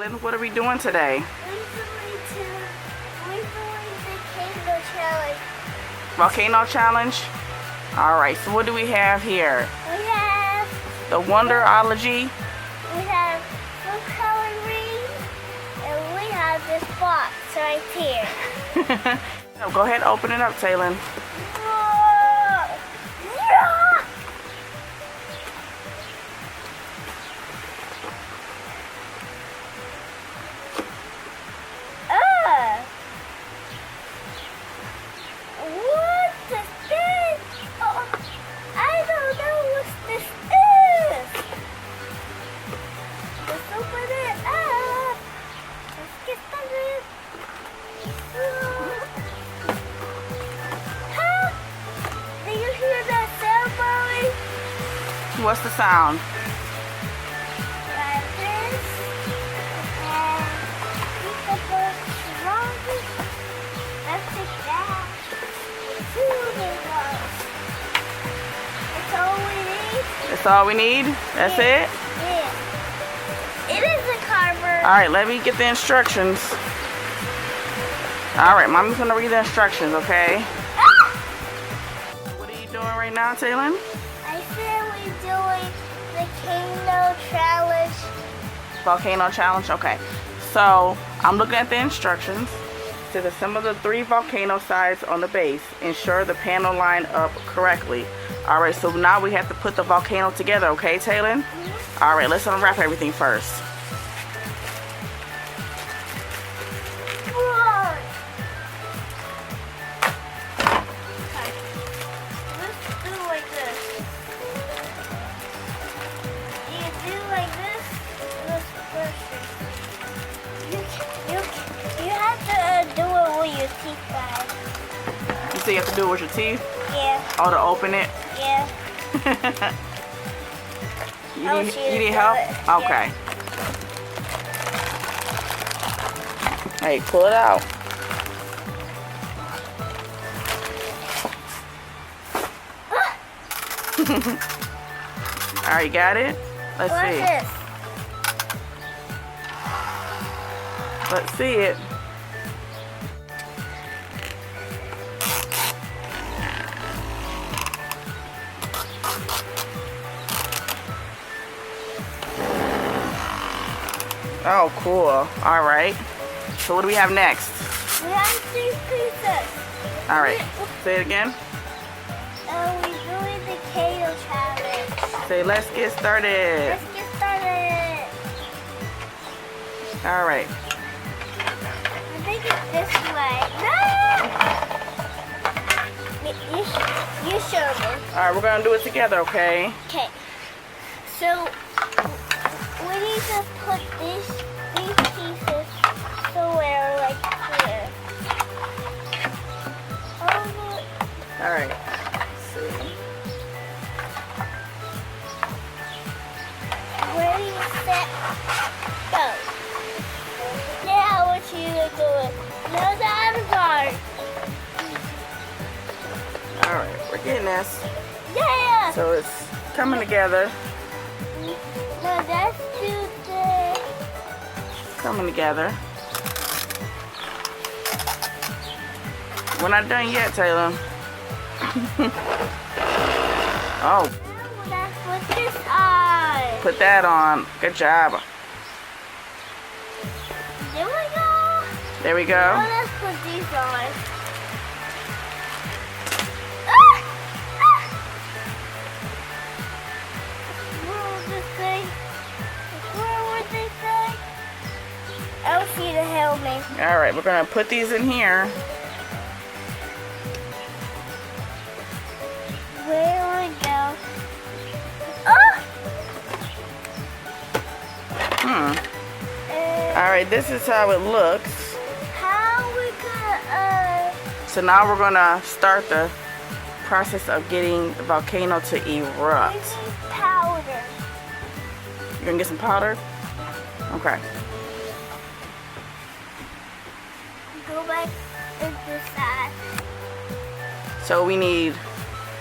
Taylen, what are we doing today? We're doing the volcano challenge. Volcano challenge? Alright, so what do we have here? We have The Wonderology. We have food coloring, and we have this box right here. So go ahead and open it up, Taylen. What is this? Oh, I don't know what this is. Let's open it up. Let's get started. Huh? Do you hear that sound, Mommy? What's the sound? Like this. And keep the book strongest. Let's take that. That's all we need. That's all we need? That's it? Yeah. It is a carver. Alright, let me get the instructions. Alright, Mommy's gonna read the instructions, okay? What are you doing right now, Taylen? I said we're doing the volcano challenge. Volcano challenge? Okay. So, I'm looking at the instructions. To assemble the 3 volcano sides on the base, ensure the panel line up correctly. Alright, so now we have to put the volcano together, okay, Taylen? Alright, let's unwrap everything first. Whoa. Okay. Let's do like this. You do like this. Let's You have to do it with your teeth, guys. You say you have to do it with your teeth? Yeah. Oh, to open it? Yeah. you need help? Yeah. Okay. Hey, pull it out. Alright, you got it? Let's What's see. this? Let's see it. Oh, cool. All right. So what do we have next? We have 3 pieces. All right. Say it again. We're doing the volcano challenge. Say, let's get started. Let's get started. All right. I think it's this way. No! You show me. All right, we're going to do it together, okay? Okay. So, we need to put these pieces somewhere like here. All right. Let's see. Ready, set, go. Now I want you to do it. Now the other part. All right, we're getting this. Yeah! So it's coming together. No, that's do the... Coming together. We're not done yet, Taylen. Oh, Now let's put this on. put that on. Good job. There we go. There we Now go. let's put these on. Ah! Ah! Where was this thing? Where was this thing? I want you to help me. All right, we're going to put these in here. Where we go? Oh! All right, this is how it looks. How we gonna, So now we're going to start the process of getting the volcano to we erupt. need powder. You're going to get some powder? Okay. Go back and this side. So we need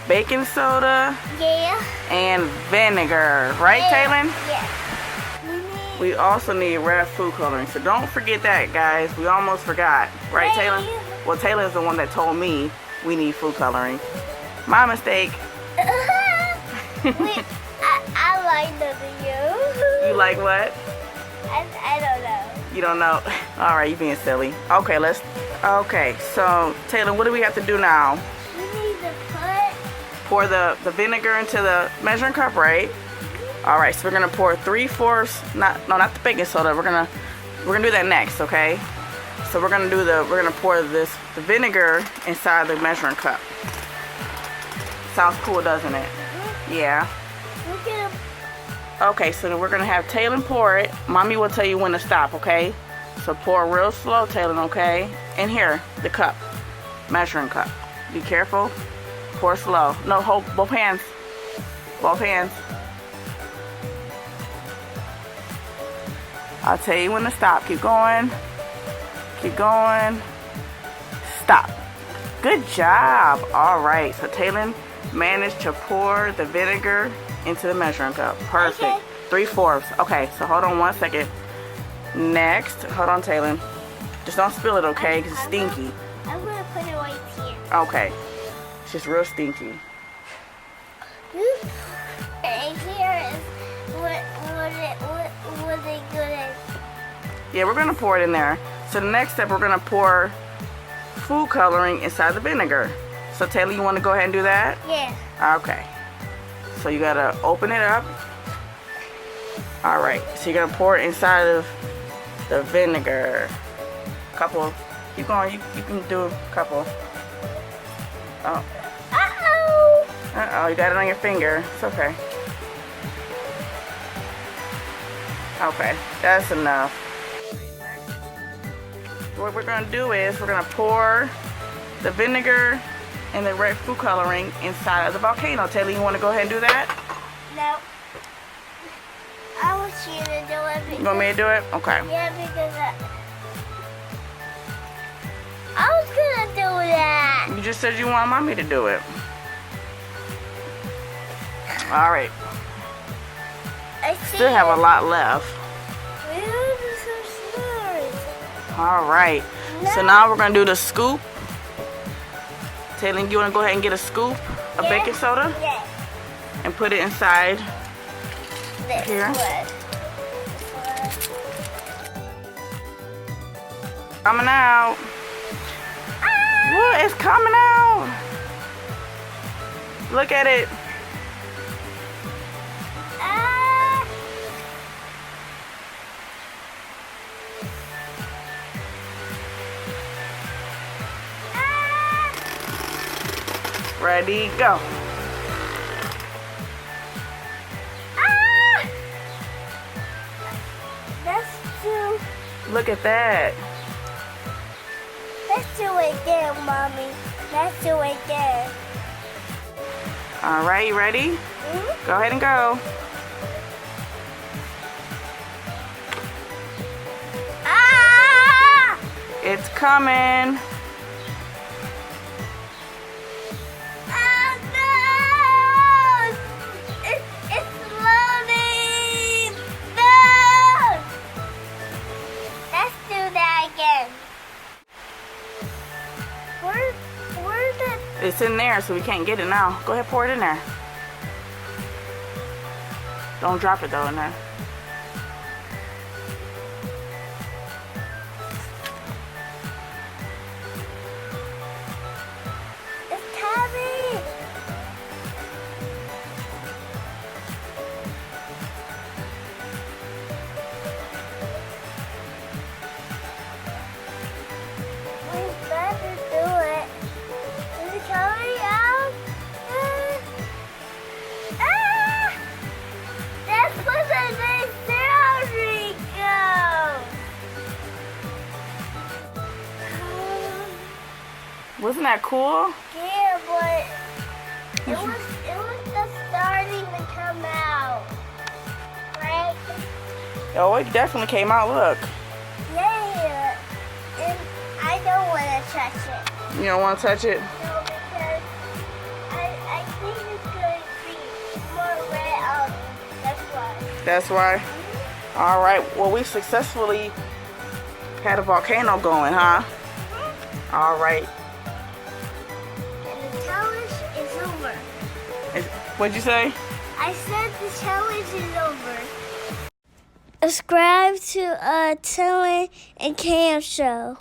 baking soda Yeah. and vinegar, right, Taylen? Yeah. We need We also need red food coloring. So don't forget that, guys. We almost forgot. Right, Taylen? Well, Taylen's the one that told me we need food coloring. My mistake. Wait, I like you. You like what? I don't know. You don't know? All right, you being silly. Okay, okay, so Taylen, what do we have to do now? We need to pour the vinegar into the measuring cup, right? All right, so we're gonna pour 3/4, not the baking soda. We're gonna do that next, okay? So we're gonna pour the vinegar inside the measuring cup. Sounds cool, doesn't it? Yeah. Okay, so then we're gonna have Taylen pour it. Mommy will tell you when to stop, okay? So pour real slow, Taylen, okay? And here, the cup, measuring cup. Be careful. Pour slow. No, hold both hands. Both hands. I'll tell you when to stop. Keep going. Keep going. Stop. Good job. All right. So Taylen managed to pour the vinegar into the measuring cup. Perfect. Okay. 3/4. Okay. So hold on 1 second. Next. Hold on, Taylen. Just don't spill it, okay? Because it's stinky. I'm gonna put it right here. Okay. It's just real stinky. And here is what they gonna. Yeah, we're gonna pour it in there. So the next step, we're gonna pour food coloring inside the vinegar. So Taylen, you want to go ahead and do that? Yeah. Okay. So you gotta open it up. All right. So you're gonna pour it inside of the vinegar. Couple. Keep going. You can do a couple. Oh. Uh-oh. Uh-oh. You got it on your finger. It's okay. Okay. That's enough. What we're gonna do is we're gonna pour the vinegar and the red food coloring inside of the volcano. Taylen, you want to go ahead and do that? No. I want you to do it. Because, You want me to do it? Okay. yeah, because I was gonna do that. You just said you want mommy to do it. All right. I see Still have a lot left. All right. So now we're gonna do the scoop. Taylen, you wanna go ahead and get a scoop of baking soda Yeah. and put it inside This here? one. Coming out. What is coming out? Look at it. Ah. Ah. Ready, go. Ah. Let's do. Look at that. Let's do it again, Mommy. Let's do it again. All right, you ready? Hmm? Go ahead and go. Ah! It's coming. Ah, no! It's loading! No! Let's do that again. Where did... It's in there, so we can't get it now. Go ahead, pour it in there. Don't drop it though in there. It's coming! We better do it. Is it coming out? Ah! That's what the next ceremony goes. Wasn't that cool? Yeah, but it was just starting to come out, right? Oh, it definitely came out. Look. Yeah, and I don't want to touch it. You don't want to touch it? No, because I think it's going to be more red on. That's why. That's why. All right. Well, we successfully had a volcano going, huh? All right. And the challenge is over. What'd you say? I said the challenge is over. Subscribe to Taylen Kam show.